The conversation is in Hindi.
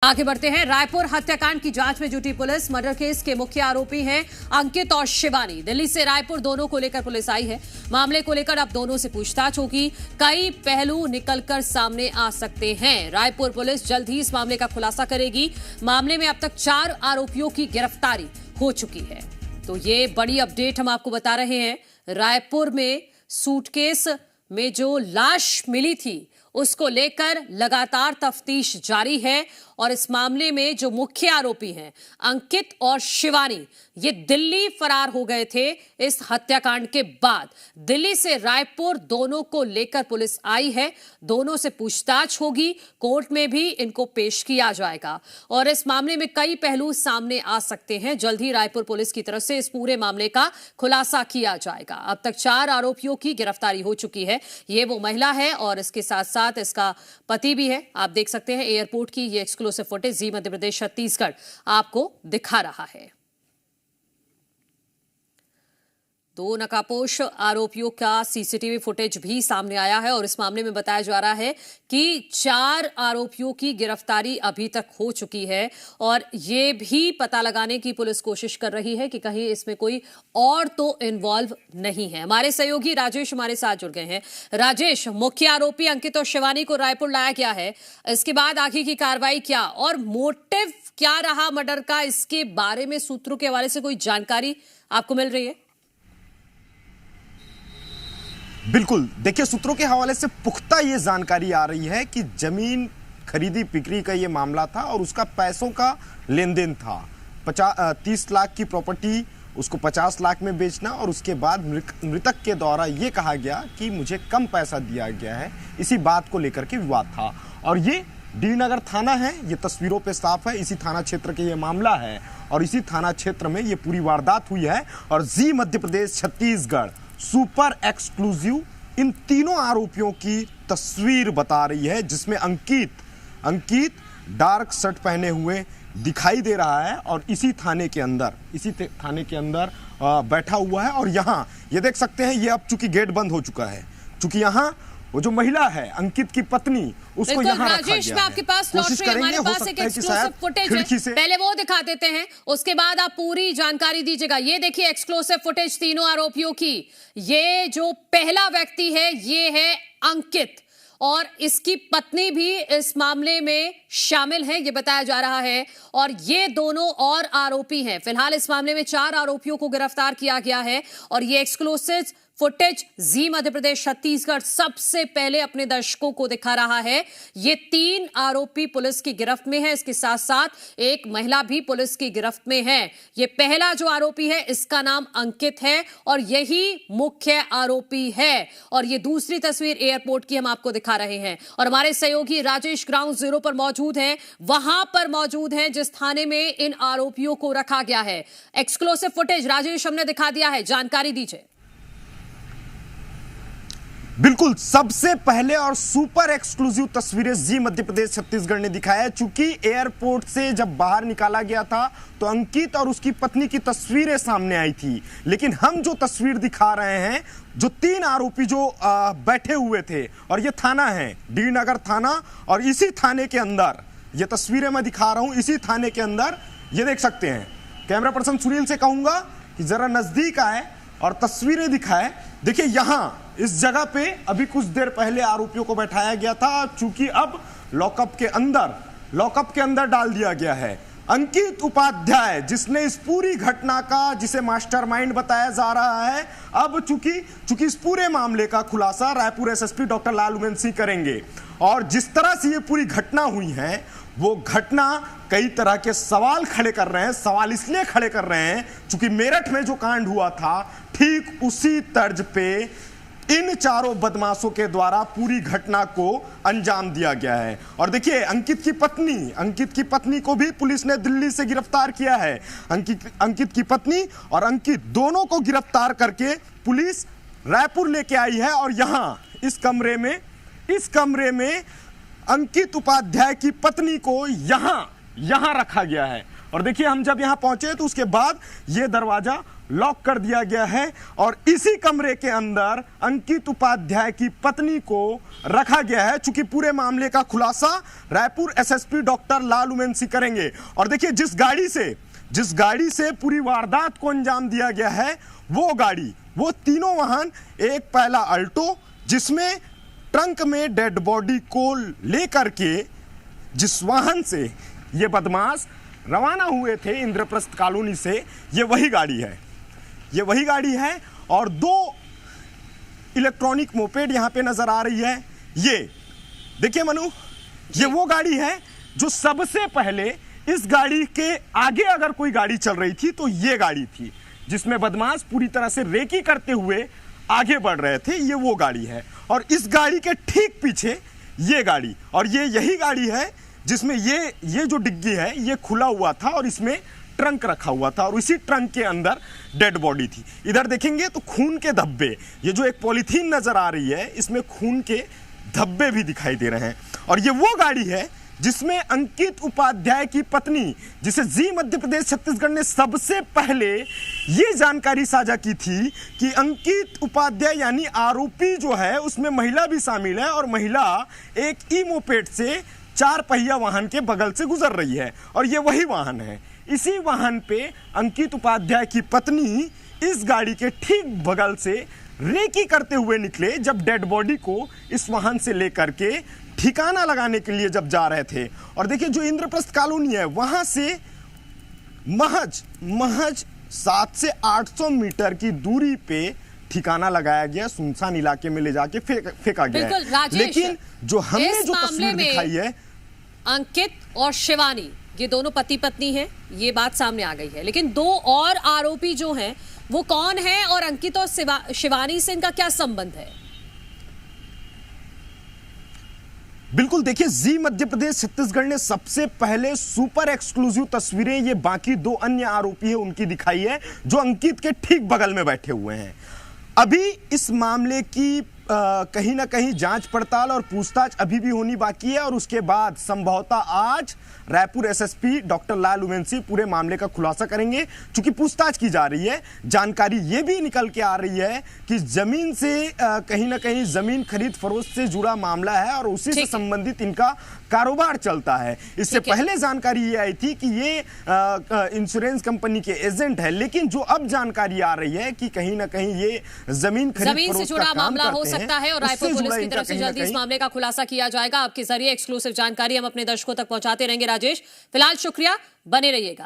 आगे बढ़ते हैं। रायपुर हत्याकांड की जांच में जुटी पुलिस। मर्डर केस के मुख्य आरोपी हैं अंकित और शिवानी। दिल्ली से रायपुर दोनों को लेकर पुलिस आई है। मामले को लेकर अब दोनों से पूछताछ होगी। कई पहलू निकलकर सामने आ सकते हैं। रायपुर पुलिस जल्द ही इस मामले का खुलासा करेगी। मामले में अब तक 4 आरोपियों की गिरफ्तारी हो चुकी है। तो ये बड़ी अपडेट हम आपको बता रहे हैं। रायपुर में सूटकेस में जो लाश मिली थी उसको लेकर लगातार तफ्तीश जारी है और इस मामले में जो मुख्य आरोपी हैं अंकित और शिवानी, ये दिल्ली फरार हो गए थे। इस हत्याकांड के बाद दिल्ली से रायपुर दोनों को लेकर पुलिस आई है। दोनों से पूछताछ होगी। कोर्ट में भी इनको पेश किया जाएगा और इस मामले में कई पहलू सामने आ सकते हैं। जल्द ही रायपुर पुलिस की तरफ से इस पूरे मामले का खुलासा किया जाएगा। अब तक 4 आरोपियों की गिरफ्तारी हो चुकी है। ये वो महिला है और इसके साथ साथ इसका पति भी है। आप देख सकते हैं एयरपोर्ट की ये एक्सक्लूसिव फुटेज जी मध्य प्रदेश छत्तीसगढ़ आपको दिखा रहा है। 2 नकाबपोश आरोपियों का सीसीटीवी फुटेज भी सामने आया है और इस मामले में बताया जा रहा है कि 4 आरोपियों की गिरफ्तारी अभी तक हो चुकी है और ये भी पता लगाने की पुलिस कोशिश कर रही है कि कहीं इसमें कोई और तो इन्वॉल्व नहीं है। हमारे सहयोगी राजेश हमारे साथ जुड़ गए हैं। राजेश, मुख्य आरोपी अंकित और शिवानी को रायपुर लाया गया है, इसके बाद आगे की कार्रवाई क्या और मोटिव क्या रहा मर्डर का, इसके बारे में सूत्रों के हवाले से कोई जानकारी आपको मिल रही है? बिल्कुल, देखिए सूत्रों के हवाले से पुख्ता ये जानकारी आ रही है कि जमीन खरीदी बिक्री का ये मामला था और उसका पैसों का लेन देन था। 30 लाख की प्रॉपर्टी उसको 50 लाख में बेचना और उसके बाद मृतक के द्वारा ये कहा गया कि मुझे कम पैसा दिया गया है। इसी बात को लेकर के विवाद था और ये डी नगर थाना है, ये तस्वीरों पे साफ है। इसी थाना क्षेत्र के ये मामला है और इसी थाना क्षेत्र में ये पूरी वारदात हुई है और जी Madhya Pradesh Chhattisgarh super exclusive in तीनों आरोपियों की तस्वीर बता रही है, जिसमें अंकित डार्क शर्ट पहने हुए दिखाई दे रहा है और इसी थाने के अंदर बैठा हुआ है। और यहाँ ये देख सकते हैं, ये अब चूंकि गेट बंद हो चुका है, चूंकि यहाँ वो जो महिला है अंकित की पत्नी, उसको यहाँ रखा गया है। आपके पास कोशिश करेंगे, हमारे पास एक एक्सक्लूसिव फुटेज है, पहले वो दिखा देते हैं, उसके बाद आप पूरी जानकारी दीजिएगा। ये देखिए एक्सक्लूसिव फुटेज तीनों आरोपियों की। ये जो पहला व्यक्ति है ये है अंकित और इसकी पत्नी भी इस मामले में शामिल है, ये बताया जा रहा है। और ये दोनों और आरोपी हैं। फिलहाल इस मामले में 4 आरोपियों को गिरफ्तार किया गया है और ये एक्सक्लूसिव फुटेज जी मध्य प्रदेश छत्तीसगढ़ सबसे पहले अपने दर्शकों को दिखा रहा है। ये 3 आरोपी पुलिस की गिरफ्त में है, इसके साथ साथ एक महिला भी पुलिस की गिरफ्त में है। ये पहला जो आरोपी है इसका नाम अंकित है और यही मुख्य आरोपी है। और ये दूसरी तस्वीर एयरपोर्ट की हम आपको दिखा रहे हैं और हमारे सहयोगी राजेश ग्राउंड जीरो पर मौजूद हैं, वहां पर मौजूद हैं जिस थाने में इन आरोपियों को रखा गया है। एक्सक्लूसिव फुटेज राजेश हमने दिखा दिया है, जानकारी दीजिए। बिल्कुल, सबसे पहले और सुपर एक्सक्लूसिव तस्वीरें जी मध्य प्रदेश छत्तीसगढ़ ने दिखाया है। चूंकि एयरपोर्ट से जब बाहर निकाला गया था तो अंकित और उसकी पत्नी की तस्वीरें सामने आई थी, लेकिन हम जो तस्वीर दिखा रहे हैं, जो 3 आरोपी जो बैठे हुए थे, और ये थाना है डी नगर थाना और इसी थाने के अंदर ये तस्वीरें मैं दिखा रहा हूं। इसी थाने के अंदर ये देख सकते हैं। कैमरा पर्सन सुनील से कहूंगा कि जरा नजदीक आए और तस्वीरें दिखाए। देखिए यहाँ इस जगह पे अभी कुछ देर पहले आरोपियों को बैठाया गया था, चूंकि अब लॉकअप के अंदर डाल दिया गया है। अंकित उपाध्याय, जिसने इस पूरी घटना का, जिसे मास्टरमाइंड बताया जा रहा है, अब चूंकि इस पूरे मामले का खुलासा रायपुर एसएसपी डॉक्टर लालू सिंह करेंगे। और जिस तरह से ये पूरी घटना हुई है, वो घटना कई तरह के सवाल खड़े कर रहे हैं। सवाल इसलिए खड़े कर रहे हैं चूंकि मेरठ में जो कांड हुआ था, ठीक उसी तर्ज पे इन 4 बदमाशों के द्वारा पूरी घटना को अंजाम दिया गया है। और देखिए अंकित की पत्नी को भी पुलिस ने दिल्ली से गिरफ्तार किया है। अंकित की पत्नी और अंकित दोनों को गिरफ्तार करके पुलिस रायपुर लेके आई है और यहाँ इस कमरे में अंकित उपाध्याय की पत्नी को यहाँ रखा गया है। और देखिए हम जब यहां पहुंचे तो उसके बाद यह दरवाजा लॉक कर दिया गया है और इसी कमरे के अंदर अंकित उपाध्याय की पत्नी को रखा गया है। चूंकि पूरे मामले का खुलासा रायपुर एसएसपी डॉक्टर लाल उमेंसी करेंगे। और देखिए जिस गाड़ी से पूरी वारदात को अंजाम दिया गया है वो तीनों वाहन, एक पहला अल्टो जिसमें ट्रंक में डेड बॉडी को लेकर के जिस वाहन से ये बदमाश रवाना हुए थे इंद्रप्रस्थ कॉलोनी से, ये वही गाड़ी है और 2 इलेक्ट्रॉनिक मोपेड यहां पे नजर आ रही है। ये देखिए मनु, ये वो गाड़ी है जो सबसे पहले, इस गाड़ी के आगे अगर कोई गाड़ी चल रही थी तो ये गाड़ी थी जिसमें बदमाश पूरी तरह से रेकी करते हुए आगे बढ़ रहे थे। ये वो गाड़ी है और इस गाड़ी के ठीक पीछे ये गाड़ी, और ये यही गाड़ी है जिसमें ये जो डिग्गी है ये खुला हुआ था और इसमें ट्रंक रखा हुआ था और इसी ट्रंक के अंदर डेड बॉडी थी। इधर देखेंगे तो खून के धब्बे, ये जो एक पॉलीथीन नजर आ रही है इसमें खून के धब्बे भी दिखाई दे रहे हैं। और ये वो गाड़ी है जिसमें अंकित उपाध्याय की पत्नी, जिसे जी मध्य प्रदेश छत्तीसगढ़ ने सबसे पहले ये जानकारी साझा की थी कि अंकित उपाध्याय यानी आरोपी जो है उसमें महिला भी शामिल है और महिला एक ई मोपेड से 4 पहिया वाहन के बगल से गुजर रही है और ये वही वाहन है। इसी वाहन पे अंकित उपाध्याय की पत्नी इस गाड़ी के ठीक बगल से रेकी करते हुए निकले जब डेड बॉडी को इस वाहन से लेकर के ठिकाना लगाने के लिए जब जा रहे थे। और देखिए जो इंद्रप्रस्थ कॉलोनी है वहां से महज 700 से 800 मीटर की दूरी पे ठिकाना लगाया गया, सुनसान इलाके में ले जाके फेंका गया है। लेकिन जो हमने जो तस्वीर दिखाई है, अंकित और शिवानी ये दोनों पति पत्नी हैं, ये बात सामने आ गई है। लेकिन 2 और आरोपी जो हैं वो कौन है और अंकित और शिवानी से इनका क्या संबंध है? बिल्कुल देखिए, जी मध्य प्रदेश छत्तीसगढ़ ने सबसे पहले सुपर एक्सक्लूसिव तस्वीरें ये बाकी 2 अन्य आरोपी है उनकी दिखाई है जो अंकित के ठीक बगल में बैठे हुए हैं। अभी इस मामले की कहीं ना कहीं जांच पड़ताल और पूछताछ अभी भी होनी बाकी है और उसके बाद संभवतः आज रायपुर एसएसपी डॉक्टर लाल उमेंसी पूरे मामले का खुलासा करेंगे। चूंकि पूछताछ की जा रही है, जानकारी ये भी निकल के आ रही है कि जमीन से कहीं ना कहीं जमीन खरीद फरोख्त से जुड़ा मामला है और उसी से संबंधित इनका कारोबार चलता है। इससे पहले जानकारी ये आई थी कि ये इंश्योरेंस कंपनी के एजेंट है, लेकिन जो अब जानकारी आ रही है कि कहीं ना कहीं ये जमीन खरीद से जुड़ा मामला हो सकता है और रायपुर पुलिस की तरफ से जल्दी इस मामले का खुलासा किया जाएगा। आपके जरिए एक्सक्लूसिव जानकारी हम अपने दर्शकों तक पहुंचाते रहेंगे। राजेश, फिलहाल शुक्रिया, बने रहिएगा।